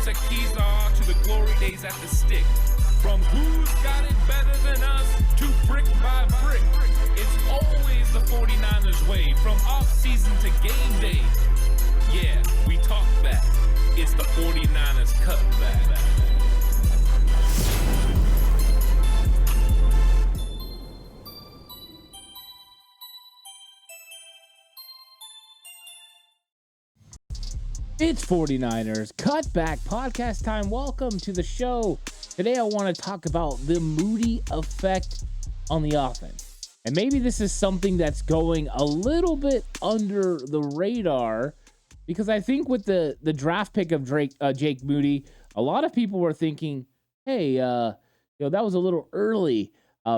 a Kezar to the glory days at the stick. From who's got it better than us to brick by brick. It's always the 49ers way, from off-season to game day. Yeah, we talk back. It's the 49ers Cutback. It's 49ers Cutback Podcast time. Welcome to the show. Today I want to talk about the Moody Effect on the offense. And maybe this is something that's going a little bit under the radar, because I think with the draft pick of Jake Moody, a lot of people were thinking, hey, that was a little early.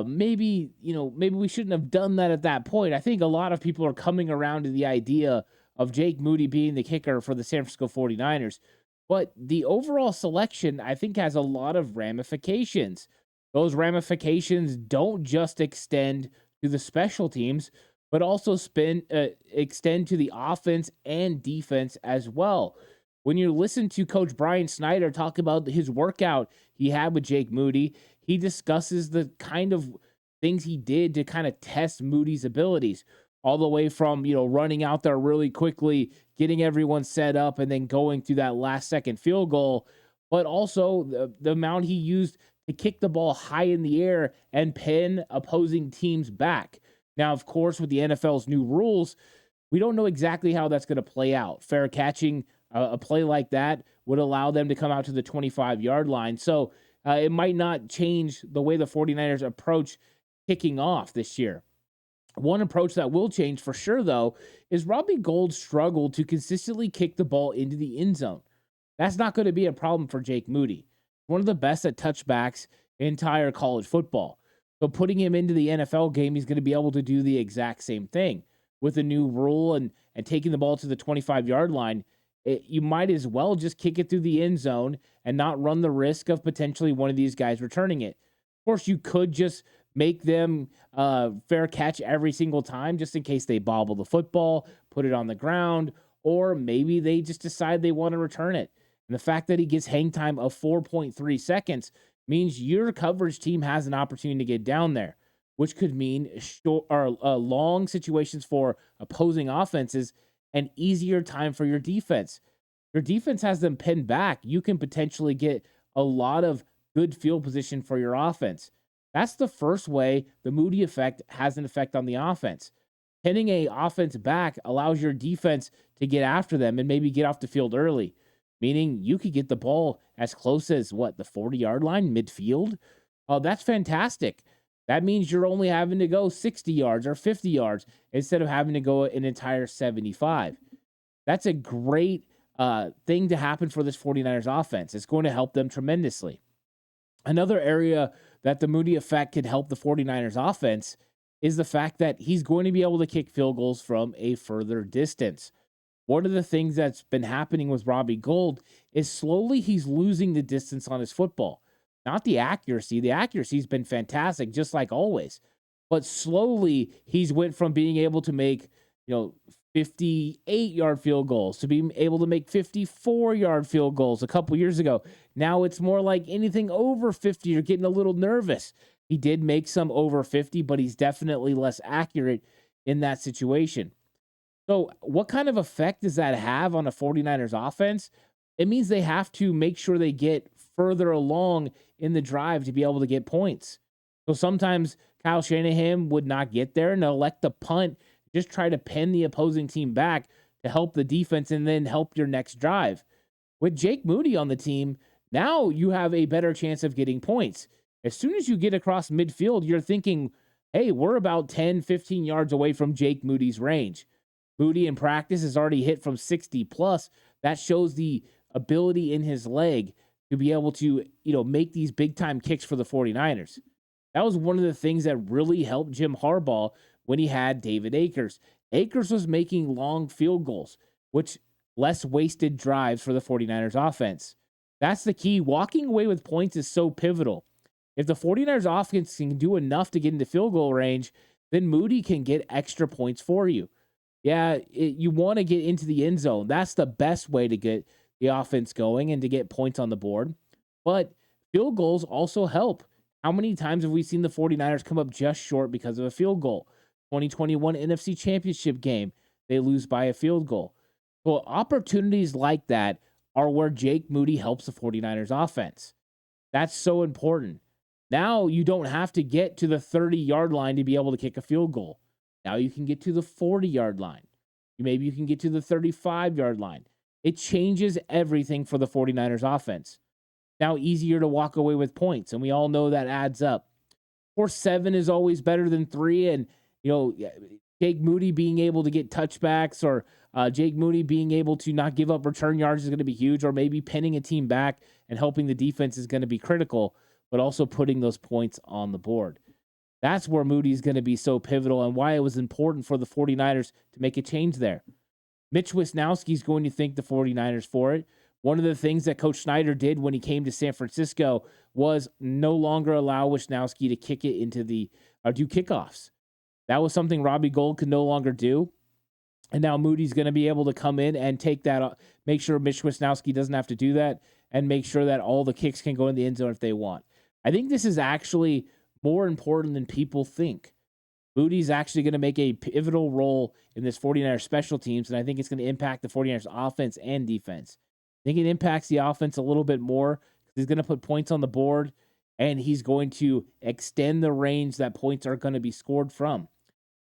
Maybe we shouldn't have done that at that point. I think a lot of people are coming around to the idea of Jake Moody being the kicker for the San Francisco 49ers. But the overall selection, I think, has a lot of ramifications. Those ramifications don't just extend to the special teams, but also extend to the offense and defense as well. When you listen to Coach Brian Snyder talk about his workout he had with Jake Moody, he discusses the kind of things he did to kind of test Moody's abilities, all the way from, running out there really quickly, getting everyone set up, and then going through that last-second field goal, but also the amount he used to kick the ball high in the air and pin opposing teams back. Now, of course, with the NFL's new rules, we don't know exactly how that's going to play out. Fair catching a play like that would allow them to come out to the 25-yard line. So it might not change the way the 49ers approach kicking off this year. One approach that will change for sure, though, is Robbie Gould struggled to consistently kick the ball into the end zone. That's not going to be a problem for Jake Moody. One of the best at touchbacks in entire college football. So putting him into the NFL game, he's going to be able to do the exact same thing. With a new rule and taking the ball to the 25-yard line, you might as well just kick it through the end zone and not run the risk of potentially one of these guys returning it. Of course, you could just make them fair catch every single time just in case they bobble the football, put it on the ground, or maybe they just decide they want to return it. And the fact that he gets hang time of 4.3 seconds means your coverage team has an opportunity to get down there, which could mean long situations for opposing offenses and easier time for your defense. Your defense has them pinned back. You can potentially get a lot of good field position for your offense. That's the first way the Moody effect has an effect on the offense. Pinning a offense back allows your defense to get after them and maybe get off the field early, meaning you could get the ball as close as, the 40-yard line, midfield? That's fantastic. That means you're only having to go 60 yards or 50 yards instead of having to go an entire 75. That's a great thing to happen for this 49ers offense. It's going to help them tremendously. Another area that the Moody effect could help the 49ers offense is the fact that he's going to be able to kick field goals from a further distance. One of the things that's been happening with Robbie Gould is slowly he's losing the distance on his football. Not the accuracy. The accuracy's been fantastic, just like always. But slowly he's went from being able to make, 58-yard field goals to being able to make 54-yard field goals a couple years ago. Now it's more like anything over 50, you're getting a little nervous. He did make some over 50, but he's definitely less accurate in that situation. So what kind of effect does that have on a 49ers offense? It means they have to make sure they get further along in the drive to be able to get points. So sometimes Kyle Shanahan would not get there and elect the punt, just try to pin the opposing team back to help the defense and then help your next drive. With Jake Moody on the team, now you have a better chance of getting points. As soon as you get across midfield, you're thinking, hey, we're about 10, 15 yards away from Jake Moody's range. Moody in practice has already hit from 60 plus. That shows the ability in his leg to be able to, make these big time kicks for the 49ers. That was one of the things that really helped Jim Harbaugh when he had David Akers. Akers was making long field goals, which less wasted drives for the 49ers offense. That's the key. Walking away with points is so pivotal. If the 49ers offense can do enough to get into field goal range, then Moody can get extra points for you. Yeah, you want to get into the end zone. That's the best way to get the offense going and to get points on the board. But field goals also help. How many times have we seen the 49ers come up just short because of a field goal? 2021 NFC Championship game, they lose by a field goal. Well, opportunities like that are where Jake Moody helps the 49ers offense. That's so important. Now you don't have to get to the 30-yard line to be able to kick a field goal. Now you can get to the 40-yard line. Maybe you can get to the 35-yard line. It changes everything for the 49ers offense. Now easier to walk away with points, and we all know that adds up. 4-7 is always better than 3, and Jake Moody being able to get touchbacks or Jake Moody being able to not give up return yards is going to be huge, or maybe pinning a team back and helping the defense is going to be critical, but also putting those points on the board. That's where Moody's going to be so pivotal and why it was important for the 49ers to make a change there. Mitch Wisnowski is going to thank the 49ers for it. One of the things that Coach Snyder did when he came to San Francisco was no longer allow Wisnowski to kick it into do kickoffs. That was something Robbie Gould could no longer do. And now Moody's going to be able to come in and take that, make sure Mitch Wisnowski doesn't have to do that, and make sure that all the kicks can go in the end zone if they want. I think this is actually more important than people think. Moody's actually going to make a pivotal role in this 49ers special teams, and I think it's going to impact the 49ers offense and defense. I think it impacts the offense a little bit more because he's going to put points on the board, and he's going to extend the range that points are going to be scored from.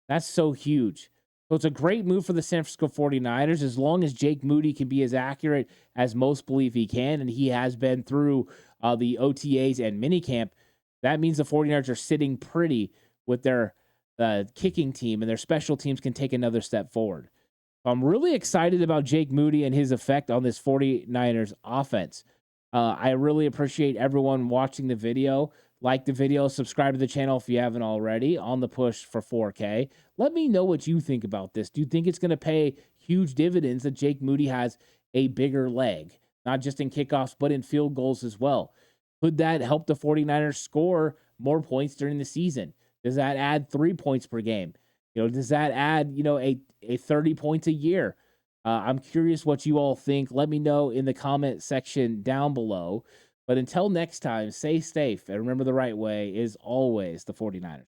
That's so huge. So it's a great move for the San Francisco 49ers as long as Jake Moody can be as accurate as most believe he can, and he has been through the OTAs and minicamp. That means the 49ers are sitting pretty with their kicking team, and their special teams can take another step forward. I'm really excited about Jake Moody and his effect on this 49ers offense. I really appreciate everyone watching the video. Like the video, subscribe to the channel if you haven't already, on the push for 4K. Let me know what you think about this. Do you think it's going to pay huge dividends that Jake Moody has a bigger leg, not just in kickoffs, but in field goals as well? Could that help the 49ers score more points during the season? Does that add 3 points per game? Does that add, a 30 points a year? I'm curious what you all think. Let me know in the comment section down below. But until next time, stay safe and remember the right way is always the 49ers.